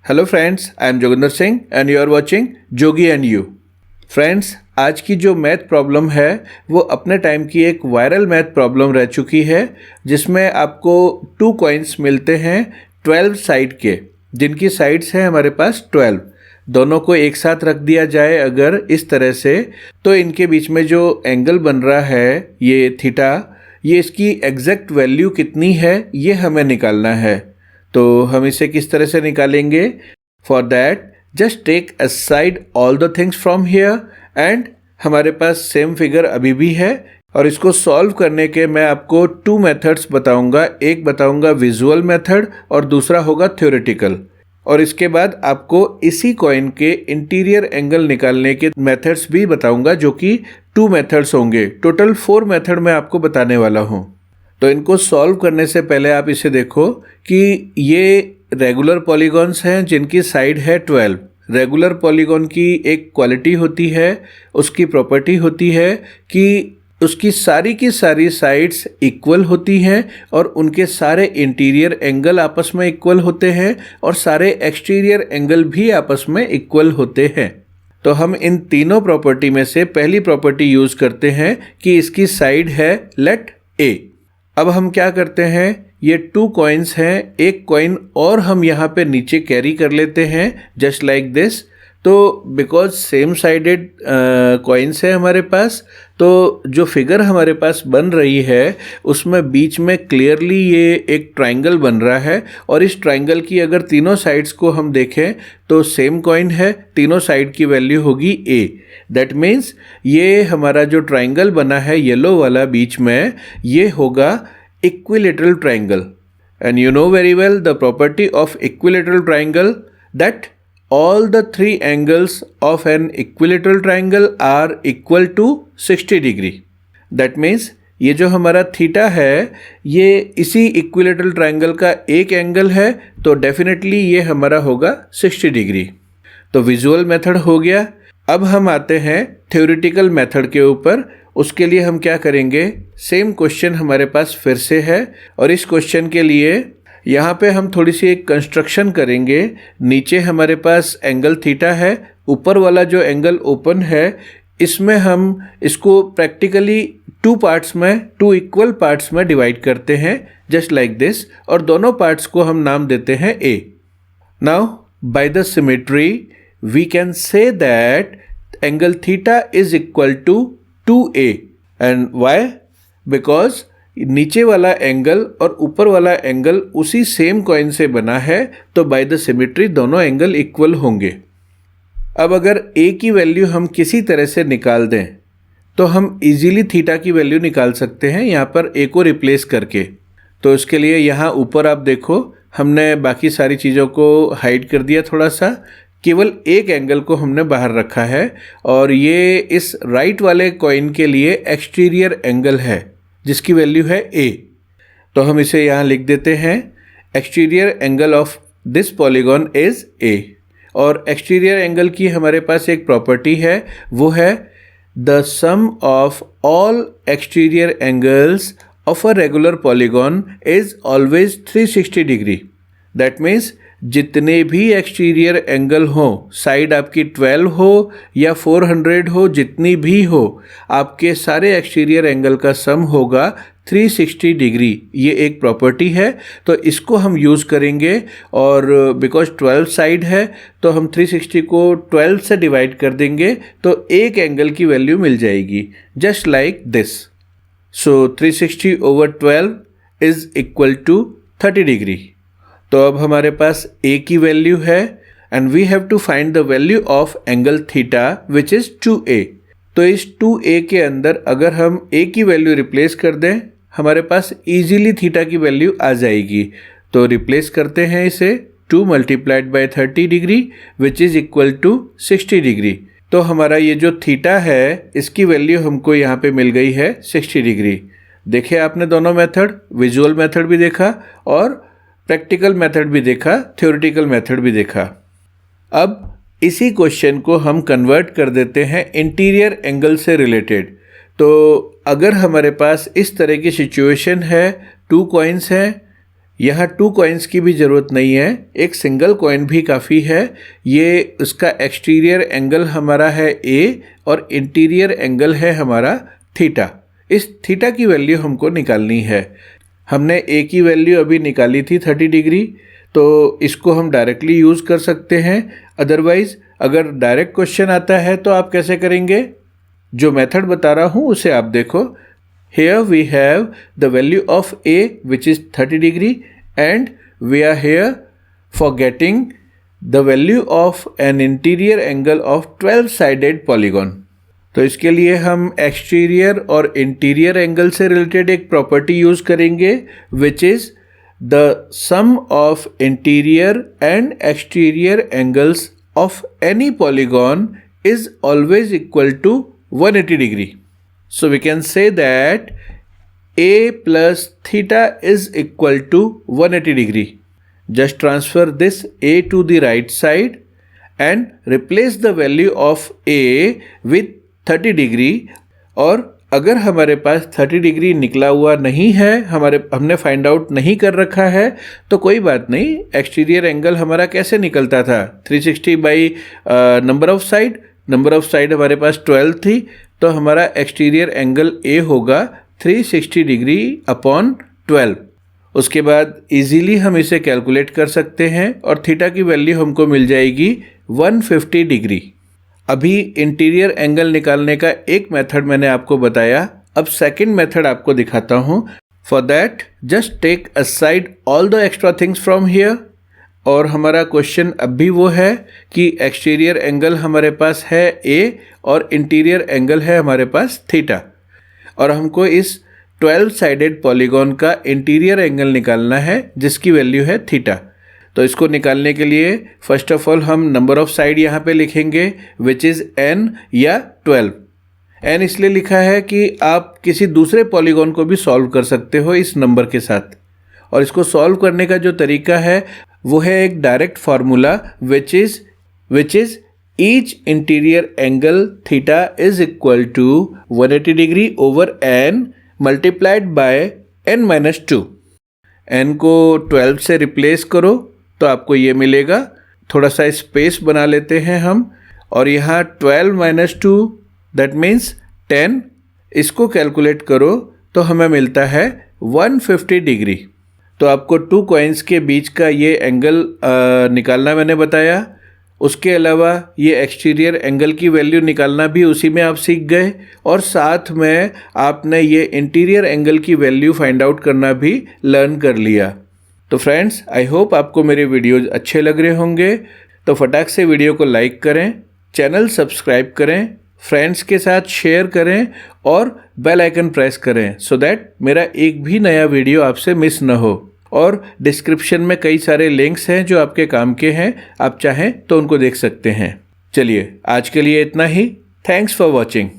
Hello friends, I am Joginder Singh and you are watching Jogi and you. Friends, आज की जो math problem है वो अपने टाइम की एक वायरल मैथ प्रॉब्लम रह चुकी है, जिसमें आपको 2 कॉइन्स मिलते हैं 12 साइड के, जिनकी साइड्स हैं हमारे पास 12। दोनों को एक साथ रख दिया जाए अगर इस तरह से, तो इनके बीच में जो एंगल बन रहा है ये थीटा, ये इसकी एग्जैक्ट वैल्यू कितनी है ये हमें निकालना है। तो हम इसे किस तरह से निकालेंगे? For that just take aside all the things from here and हमारे पास सेम फिगर अभी भी है, और इसको सॉल्व करने के मैं आपको 2 मेथड्स बताऊंगा। एक बताऊंगा विजुअल मेथड और दूसरा होगा थ्योरेटिकल। और इसके बाद आपको इसी कॉइन के इंटीरियर एंगल निकालने के मेथड्स भी बताऊंगा, जो कि 2 मेथड्स होंगे। टोटल 4 मेथड मैं आपको बताने वाला हूँ। तो इनको सॉल्व करने से पहले आप इसे देखो कि ये रेगुलर पॉलीगॉन्स हैं जिनकी साइड है 12। रेगुलर पॉलीगॉन की एक क्वालिटी होती है, उसकी प्रॉपर्टी होती है कि उसकी सारी की सारी साइड्स इक्वल होती हैं और उनके सारे इंटीरियर एंगल आपस में इक्वल होते हैं और सारे एक्सटीरियर एंगल भी आपस में इक्वल होते हैं। तो हम इन तीनों प्रॉपर्टी में से पहली प्रॉपर्टी यूज़ करते हैं कि इसकी साइड है लेट ए। अब हम क्या करते हैं, ये 2 कॉइन्स हैं, एक कॉइन और हम यहाँ पे नीचे कैरी कर लेते हैं जस्ट लाइक दिस। तो बिकॉज सेम साइडेड कॉइन्स है हमारे पास, तो जो फिगर हमारे पास बन रही है उसमें बीच में क्लियरली ये एक ट्रायंगल बन रहा है, और इस ट्रायंगल की अगर तीनों साइड्स को हम देखें तो सेम कॉइन है, तीनों साइड की वैल्यू होगी ए। दैट मीन्स ये हमारा जो ट्रायंगल बना है येलो वाला बीच में, ये होगा equilateral triangle. And you know very well the property of equilateral triangle, that all the 3 angles of an equilateral triangle are equal to 60 degree. That means ये जो हमारा थीटा है ये इसी इक्विलेटरल ट्रायंगल का एक एंगल है, तो डेफिनेटली ये हमारा होगा 60 डिग्री। तो विजुअल मेथड हो गया। अब हम आते हैं थ्योरेटिकल मेथड के ऊपर। उसके लिए हम क्या करेंगे, सेम क्वेश्चन हमारे पास फिर से है, और इस क्वेश्चन के लिए यहाँ पे हम थोड़ी सी एक कंस्ट्रक्शन करेंगे। नीचे हमारे पास एंगल थीटा है, ऊपर वाला जो एंगल ओपन है इसमें हम इसको प्रैक्टिकली 2 पार्ट्स में, 2 इक्वल पार्ट्स में डिवाइड करते हैं जस्ट लाइक दिस, और दोनों पार्ट्स को हम नाम देते हैं A. Now by the symmetry we can say that angle theta is equal to 2a। And why? Because नीचे वाला एंगल और ऊपर वाला एंगल उसी सेम कॉइन से बना है, तो बाय द सिमेट्री दोनों एंगल इक्वल होंगे। अब अगर a की वैल्यू हम किसी तरह से निकाल दें तो हम इजीली थीटा की वैल्यू निकाल सकते हैं यहाँ पर a को रिप्लेस करके। तो इसके लिए यहाँ ऊपर आप देखो हमने बाकी सारी चीज़ों को हाइड कर दिया थोड़ा सा, केवल एक एंगल को हमने बाहर रखा है, और ये इस राइट वाले कॉइन के लिए एक्सटीरियर एंगल है जिसकी वैल्यू है a। तो हम इसे यहाँ लिख देते हैं, exterior angle of this polygon is a। और एक्सटीरियर एंगल की हमारे पास एक प्रॉपर्टी है, वो है the sum of all exterior angles of a regular polygon is always 360 degree. That means जितने भी एक्सटीरियर एंगल हो, साइड आपकी 12 हो या 400 हो, जितनी भी हो, आपके सारे एक्सटीरियर एंगल का सम होगा 360 डिग्री। ये एक प्रॉपर्टी है, तो इसको हम यूज़ करेंगे। और बिकॉज 12 साइड है तो हम 360 को 12 से डिवाइड कर देंगे, तो एक एंगल की वैल्यू मिल जाएगी just like this. So 360 over 12 is equal to 30 degree. तो अब हमारे पास a की वैल्यू है, and we have to find the value of angle theta which is 2a। तो इस 2a के अंदर अगर हम a की वैल्यू रिप्लेस कर दें, हमारे पास इजीली थीटा की वैल्यू आ जाएगी। तो रिप्लेस करते हैं इसे, 2 multiplied by 30 degree which is equal to 60 degree. तो हमारा ये जो थीटा है इसकी वैल्यू हमको यहाँ पे मिल गई है 60 डिग्री। देखे आपने दोनों मेथड, विजुअल मेथड भी देखा और प्रैक्टिकल मेथड भी देखा, थ्योरेटिकल मेथड भी देखा। अब इसी क्वेश्चन को हम कन्वर्ट कर देते हैं इंटीरियर एंगल से रिलेटेड। तो अगर हमारे पास इस तरह की सिचुएशन है, 2 कॉइन्स हैं, यहाँ 2 कॉइन्स की भी ज़रूरत नहीं है, एक सिंगल कॉइन भी काफ़ी है। ये उसका एक्सटीरियर एंगल हमारा है ए और इंटीरियर एंगल है हमारा थीटा। इस थीटा की वैल्यू हमको निकालनी है। हमने ए की वैल्यू अभी निकाली थी 30 डिग्री, तो इसको हम डायरेक्टली यूज़ कर सकते हैं। अदरवाइज़ अगर डायरेक्ट क्वेश्चन आता है तो आप कैसे करेंगे? जो मेथड बता रहा हूँ उसे आप देखो। Here we have the value of A which is 30 degree and we are here for getting the value of an interior angle of 12-sided polygon. तो इसके लिए हम एक्सटीरियर और इंटीरियर एंगल से रिलेटेड एक प्रॉपर्टी यूज़ करेंगे which is the sum of interior and exterior angles of any polygon is always equal to 180 degree. So we can say that A plus theta is equal to 180 degree. Just transfer this A to the right side and replace the value of A with 30 degree. और अगर हमारे पास 30 degree निकला हुआ नहीं है, हमने find out नहीं कर रखा है, तो कोई बात नहीं। एक्सटीरियर एंगल हमारा कैसे निकलता था? 360 बाई नंबर ऑफ साइड हमारे पास 12 थी, तो हमारा एक्सटीरियर एंगल ए होगा 360 डिग्री अपॉन 12। उसके बाद इजीली हम इसे कैलकुलेट कर सकते हैं और थीटा की वैल्यू हमको मिल जाएगी 150 डिग्री। अभी इंटीरियर एंगल निकालने का एक मेथड मैंने आपको बताया, अब सेकंड मेथड आपको दिखाता हूँ। For that just take aside all the extra things from here. और हमारा क्वेश्चन अब भी वो है कि एक्सटीरियर एंगल हमारे पास है ए और इंटीरियर एंगल है हमारे पास थीटा, और हमको इस 12 साइडेड पॉलीगॉन का इंटीरियर एंगल निकालना है जिसकी वैल्यू है थीटा। तो इसको निकालने के लिए फर्स्ट ऑफ ऑल हम नंबर ऑफ साइड यहाँ पे लिखेंगे विच इज़ n या 12। n इसलिए लिखा है कि आप किसी दूसरे पॉलीगॉन को भी सॉल्व कर सकते हो इस नंबर के साथ, और इसको सॉल्व करने का जो तरीका है वो है एक direct formula which is each interior angle theta is equal to 180 degree over n multiplied by n-2। n को 12 से रिप्लेस करो तो आपको ये मिलेगा। थोड़ा सा स्पेस बना लेते हैं हम, और यहाँ 12 - 2 दैट मीन्स 10, इसको कैलकुलेट करो तो हमें मिलता है 150 डिग्री। तो आपको 2 कॉइन्स के बीच का ये एंगल निकालना मैंने बताया। उसके अलावा ये एक्सटीरियर एंगल की वैल्यू निकालना भी उसी में आप सीख गए, और साथ में आपने ये इंटीरियर एंगल की वैल्यू फाइंड आउट करना भी लर्न कर लिया। तो फ्रेंड्स, आई होप आपको मेरे वीडियोज़ अच्छे लग रहे होंगे। तो फटाक से वीडियो को लाइक करें, चैनल सब्सक्राइब करें, फ्रेंड्स के साथ शेयर करें और बेल आइकन प्रेस करें सो दैट मेरा एक भी नया वीडियो आपसे मिस न हो। और डिस्क्रिप्शन में कई सारे लिंक्स हैं जो आपके काम के हैं, आप चाहें तो उनको देख सकते हैं। चलिए आज के लिए इतना ही। Thanks for watching.